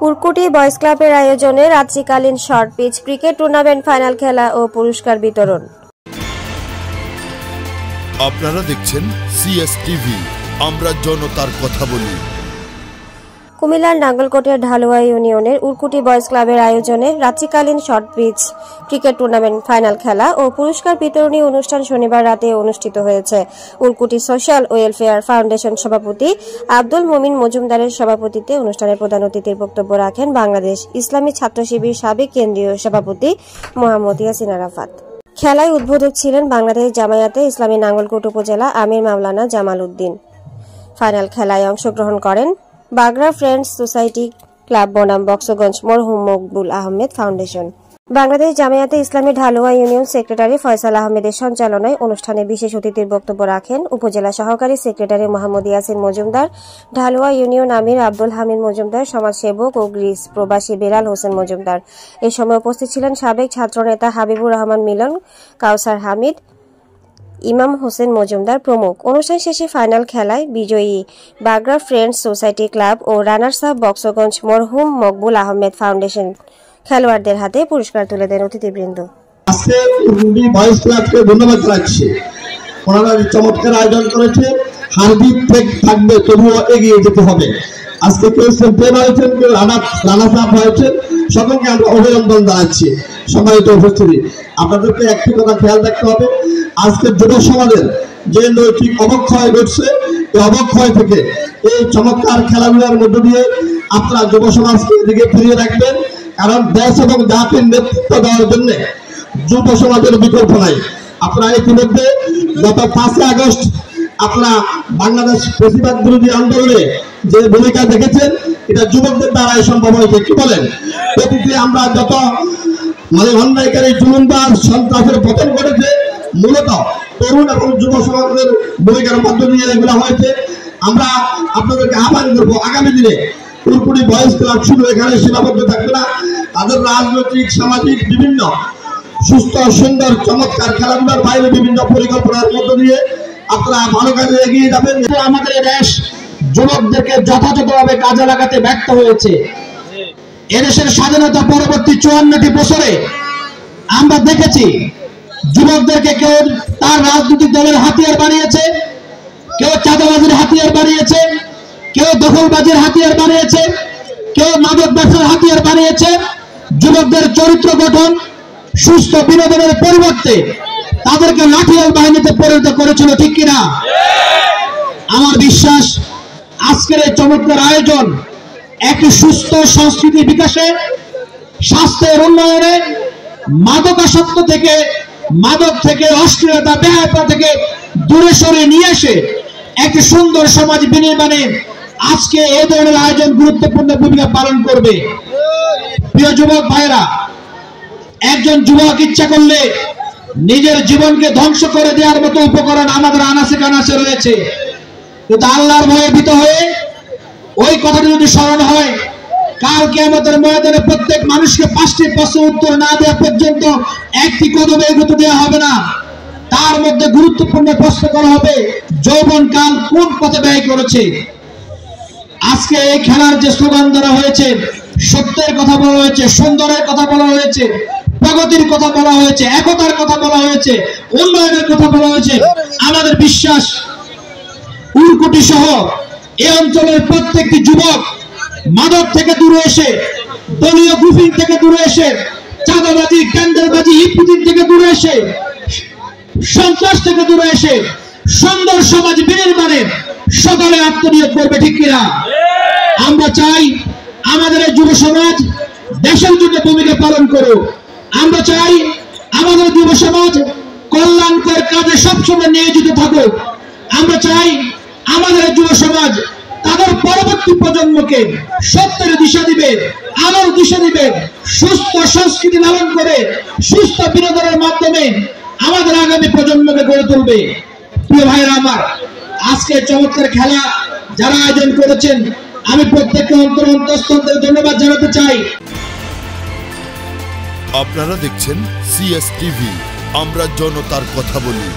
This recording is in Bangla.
উরকুটি বয়েজ ক্লাবের আয়োজনে রাত্রিকালীন short pitch cricket tournament final খেলা ও পুরস্কার বিতরণ। আপনারা দেখছেন সিএসটিভি, আমরা জনতার কথা বলি। কুমিল্লার নাঙ্গলকোটের ঢালুয়া ইউনিয়নের উরকুটি বয়েজ ক্লাবের আয়োজনে রাত্রিকালীন short pitch cricket tournament final খেলা ও পুরস্কার বিতরণী অনুষ্ঠান শনিবার রাতে অনুষ্ঠিত হয়েছে। উরকুটি সোশ্যাল ওয়েলফেয়ার ফাউন্ডেশন সভাপতি আব্দুল মুমিন মজুমদারের সভাপতিত্বে অনুষ্ঠানের প্রধান অতিথির বক্তব্য রাখেন বাংলাদেশ ইসলামী ছাত্র শিবির সাবেক কেন্দ্রীয় সভাপতি মোহাম্মদ ইয়াসিন আরাফাত। খেলায় উদ্বোধক ছিলেন বাংলাদেশ জামায়াতে ইসলামী নাঙ্গলকোট উপজেলা আমির মাওলানা জামাল উদ্দিন। ফাইনাল খেলায় অংশগ্রহণ করেন বাগরা ফ্রেন্ডস সোসাইটি ক্লাব বনাম বক্সগঞ্জ মরহুম মকবুল আহমেদ ফাউন্ডেশন। বাংলাদেশ জামায়াতে ইসলামী ঢালুয়া ইউনিয়ন সেক্রেটারি ফয়সাল আহমেদের সঞ্চালনায় অনুষ্ঠানে বিশেষ অতিথির বক্তব্য রাখেন উপজেলা সহকারী সেক্রেটারি মোহাম্মদ ইয়াসিন মজুমদার, ঢালুয়া ইউনিয়ন আমির আব্দুল হামিদ মজুমদার, সমাজসেবক ও গ্রিস প্রবাসী বেলাল হোসেন মজুমদার। এ সময় উপস্থিত ছিলেন সাবেক ছাত্রনেতা হাবিবুর রহমান মিলন, কাউসার হামিদ, ইমাম হোসেন মজুমদার প্রমুখ। অনুষ্ঠান শেষে ফাইনাল খেলায় বিজয়ী বাগরা ফ্রেন্ডস সোসাইটি ক্লাব ও রানার্স আপ বক্সগঞ্জ মরহুম মকবুল আহমেদ ফাউন্ডেশন খেলোয়াড়দের হাতে পুরস্কার তুলে দেন অতিথিবৃন্দ। আজকে উরকুটি বয়েজ ক্লাবকে ধন্যবাদ জানাচ্ছি, ওনারা চমৎকার আয়োজন করেছে। হারজিত থাকবে, তবুও এগিয়ে যেতে হবে। আজকে কেউ চ্যাম্পিয়ন হয়েছেন, কেউ রানার্স আপ হয়েছেন, সকলকে আমরা অভিনন্দন জানাচ্ছি। সম্মানিত উপস্থিতি, আপনাদেরকে একটি কথা খেয়াল রাখতে হবে, আজকের যুব সমাজের যে নৈতিক অবক্ষয় ঘটছে, এই অবক্ষয় থেকে এই চমৎকার খেলাধুলার মধ্য দিয়ে আপনারা যুব সমাজকে দিকে ফিরিয়ে রাখবেন। কারণ দেশ এবং জাতির নেতৃত্ব দেওয়ার জন্য যুব সমাজের বিকল্প নাই। আপনারা ইতিমধ্যে গত 5 আগস্ট আপনারা বাংলাদেশ প্রতিবাদ বিরোধী আন্দোলনে যে ভূমিকা দেখেছেন, এটা যুবকদের দ্বারাই সম্ভব হয়েছে। কি বলেন? অতীতে আমরা যত অন্যায়কারী জুলুমবাজ সন্ত্রাসের পতন ঘটেছে, মূলত তরুণ এবং যুব সমাজের ভূমিকার মধ্য দিয়ে এগুলো হয়েছে। আমরা আপনাদেরকে আহ্বান করবো, আগামী দিনে উরকুটি বয়েজ ক্লাব শুধু এখানে সীমাবদ্ধ থাকবে না, তাদের রাজনৈতিক সামাজিক বিভিন্ন সুস্থ সুন্দর চমৎকার খেলাধুলার বাইরে বিভিন্ন পরিকল্পনার মধ্য দিয়ে আপনারা ভালো কাজে এগিয়ে যাবেন। আমাদের দেশ যুবকদেরকে যথাযথভাবে কাজে লাগাতে ব্যর্থ হয়েছে। এদেশের স্বাধীনতা পরবর্তী 54টি বছরে আমরা দেখেছি যুবকদেরকে কেউ তার রাজনৈতিক দলের হাতিয়ার বানিয়েছে, কেউ চাঁদাবাজির হাতিয়ার বানিয়েছে, কেউ দখলবাজির হাতিয়ার বানিয়েছে, কেউ মাদক ব্যবসার হাতিয়ার বানিয়েছে। যুবকদের চরিত্র গঠন, সুস্থ বিনোদনের পরিবর্তে তাদেরকে লাঠিয়াল বাহিনীতে পরিণত করেছিল, ঠিক কিনা? আমার বিশ্বাস আজকের এই চমৎকার আয়োজন একটি সুস্থ সংস্কৃতি বিকাশে, স্বাস্থ্যের উন্নয়নে, মাদকাসক্ত থেকে, মাদক থেকে, অশ্লীলতা বেহায়াপনা থেকে দূরে সরে নিয়ে এসে একটি সুন্দর সমাজ বিনির্মাণে আজকে এই ধরনের আয়োজন গুরুত্বপূর্ণ ভূমিকা পালন করবে। প্রিয় যুবক ভাইরা, একজন যুবক ইচ্ছা করলে নিজের জীবনকে ধ্বংস করে দেওয়ার মতো উপকরণ আমাদের আনাচে কানাচে রয়েছে, কিন্তু আল্লাহর ভয়ে ভীত হয়ে ওই কথাটি যদি স্মরণ হয়, কাল কিয়ামতের ময়দানে প্রত্যেক মানুষকে 5টি প্রশ্নের উত্তর না দেওয়া পর্যন্ত একটি কদমে এগোতে দেওয়া হবে না। তার মধ্যে গুরুত্বপূর্ণ প্রশ্ন করা হবে, যৌবনকাল কোন পথে ব্যয় করেছে। আজকে এই খেলার যে স্লোগান ধরা হয়েছে, সত্যের কথা বলা হয়েছে, সুন্দরের কথা বলা হয়েছে, প্রগতির কথা বলা হয়েছে, একতার কথা বলা হয়েছে, উন্নয়নের কথা বলা হয়েছে। আমাদের বিশ্বাস উরকুটি সহ এই অঞ্চলের প্রত্যেকটি যুবক মাদক থেকে দূরে এসে, দলীয় গ্রুপিং থেকে দূরে এসে, চাঁদাবাজি, টেন্ডারবাজি, ইপিজিং থেকে দূরে এসে, সন্ত্রাস থেকে দূরে এসে সুন্দর সমাজ বিনির্মাণে সকলে আত্মনিয়োগ করবে, ঠিক কিনা? আমরা চাই আমাদের এই যুব সমাজ দেশের জন্য ভূমিকা পালন করুক। আমরা চাই আমাদের যুব সমাজ কল্যাণকর কাজে সবসময় নিয়োজিত থাকুক। আমরা চাই আমাদের যুব সমাজ তাদের পরবর্তী প্রজন্মকে সত্যের দিশা দিবে, আলোর দিশা দিবে, সুস্থ সংস্কৃতি লালন করে সুস্থ বিনোদনের মাধ্যমে আমাদের আগামী প্রজন্মকে গড়ে তুলবে। প্রিয় ভাইরা আমার, আজকে চমৎকার খেলা যারা আয়োজন করেছেন, আমি প্রত্যেককে অন্তঃস্থল থেকে ধন্যবাদ জানাতে চাই। আপনারা দেখছেন সিএসটিভি, আমরা জনতার কথা বলি।